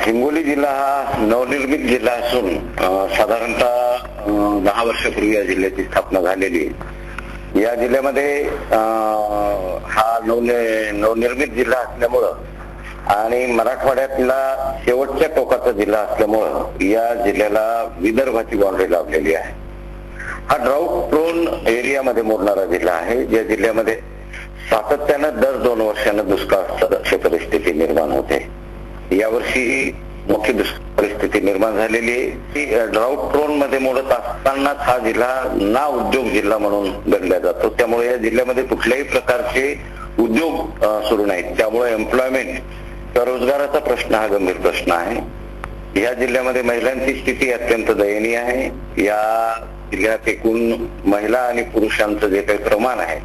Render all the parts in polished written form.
हिंगोली जिल्हा हा नवनिर्मित जिल्हा असून साधारणतः 10 वर्षापूर्वी या जिल्ह्याची स्थापना झालेली आहे। या जिल्ह्यामध्ये हा नवनिर्मित जिल्हा असल्यामुळं आणि मराठवाड्यातला शेवटच्या टोकाचा जिल्हा असल्यामुळं या जिल्ह्याला विदर्भाची बाउंड्री लाभलेली आहे। हा ड्राऊट प्रोन एरियामध्ये मोडणारा जिल्हा आहे। या जिल्ह्यामध्ये सातत्यानं दर 2 वर्षांना दुष्काळाची परिस्थिती निर्माण होते। यावर्षी मोठी दुष्काळ परिस्थिती निर्माण झालेली आहे। ड्राऊट प्रोन मध्ये मोडत असतानाच हा जिल्हा ना उद्योग जिल्हा म्हणून गणला जातो। त्यामुळे या जिल्ह्यामध्ये कुठल्याही प्रकारचे उद्योग सुरू नाहीत। त्यामुळे एम्प्लॉयमेंट किंवा रोजगाराचा प्रश्न हा गंभीर प्रश्न आहे। या जिल्ह्यामध्ये महिलांची स्थिती अत्यंत दयनीय आहे। या जिल्ह्यात एकूण महिला आणि पुरुषांचं जे काही प्रमाण आहे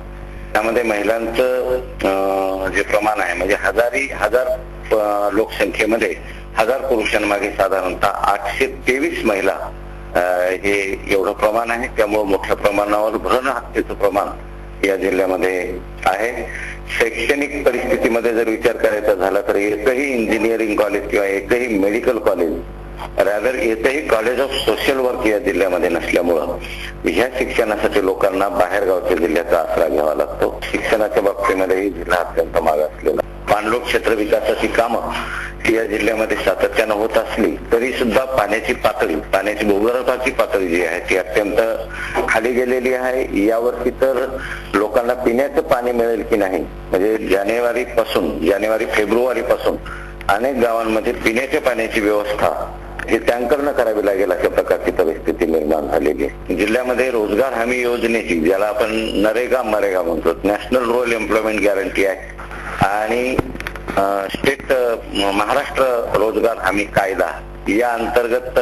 त्यामध्ये महिलांचं जे प्रमाण आहे म्हणजे हजार लोकसंख्येमध्ये 1000 पुरुषांमागे साधारणतः 823 महिला हे एवढं प्रमाण आहे। त्यामुळे मोठ्या प्रमाणावर भ्रूण हत्येचं प्रमाण या जिल्ह्यामध्ये आहे। शैक्षणिक परिस्थितीमध्ये जर विचार करायचा झाला तर एकही इंजिनिअरिंग कॉलेज किंवा एकही मेडिकल कॉलेज रादर एकही कॉलेज ऑफ सोशल वर्क या जिल्ह्यामध्ये नसल्यामुळं ह्या शिक्षणासाठी लोकांना बाहेरगावच्या जिल्ह्याचा आसरा घ्यावा लागतो। शिक्षणाच्या बाबतीमध्ये जिल्हा अत्यंत मागासलेला। पाणलोट क्षेत्र विकासाची कामं या जिल्ह्यामध्ये सातत्यानं होत असली तरी सुद्धा पाण्याची भूगर्भाची पातळी जी आहे ती अत्यंत खाली गेलेली आहे। यावर्षी तर लोकांना पिण्याचं पाणी मिळेल की नाही म्हणजे जानेवारी फेब्रुवारी पासून अनेक गावांमध्ये पिण्याच्या पाण्याची व्यवस्था हे टँकरनं करावी लागेल अशा प्रकारची परिस्थिती निर्माण झालेली आहे। जिल्ह्यामध्ये रोजगार हमी योजनेची ज्याला आपण नरेगा म्हणतो, नॅशनल रूरल एम्प्लॉयमेंट गॅरंटी आहे आणि स्टेट महाराष्ट्र रोजगार हमी कायदा या अंतर्गत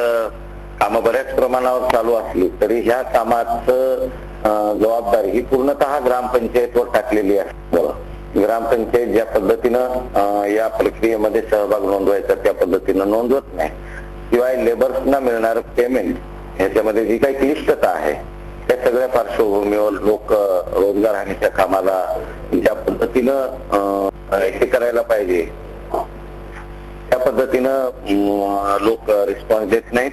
कामं बऱ्याच प्रमाणावर चालू असली तरी ह्या कामाचं जबाबदारी ही पूर्णतः ग्रामपंचायतवर टाकलेली आहे। ग्रामपंचायत ज्या पद्धतीनं या प्रक्रियेमध्ये सहभाग नोंदवायचा त्या पद्धतीनं नोंदवत नाही। शिवाय लेबर्सना मिळणारं पेमेंट ह्याच्यामध्ये जी काही क्लिष्टता आहे त्या सगळ्या पार्श्वभूमीवर लोक रोजगार हमीच्या कामाला ज्या पद्धतीनं हे करायला पाहिजे त्या पद्धतीनं लोक रिस्पॉन्स देत नाहीत।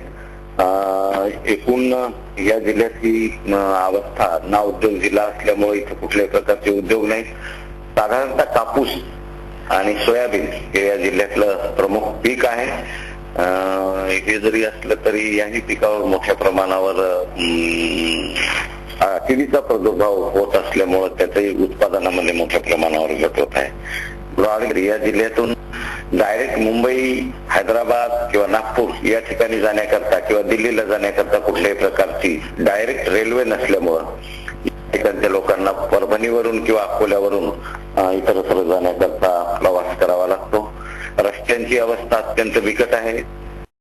एकूण या जिल्ह्याची अवस्था ना उद्योग जिल्हा असल्यामुळे इथे कुठल्याही प्रकारचे उद्योग नाहीत। साधारणतः कापूस आणि सोयाबीन हे या जिल्ह्यातलं प्रमुख पीक आहे। हे जरी असलं तरी याही पिकावर मोठ्या प्रमाणावर किडीचा प्रादुर्भाव होत असल्यामुळे त्याच्याही उत्पादनामध्ये मोठ्या प्रमाणावर घट होत आहे। या जिल्ह्यातून डायरेक्ट मुंबई, हैदराबाद किंवा नागपूर या ठिकाणी जाण्याकरता किंवा दिल्लीला जाण्याकरता कुठल्याही प्रकारची डायरेक्ट रेल्वे नसल्यामुळं ठिकाणच्या लोकांना परभणीवरून किंवा अकोल्यावरून इतरत्र जाण्याकरता प्रवास करावा लागतो। रस्त्यांची अवस्था अत्यंत बिकट आहे।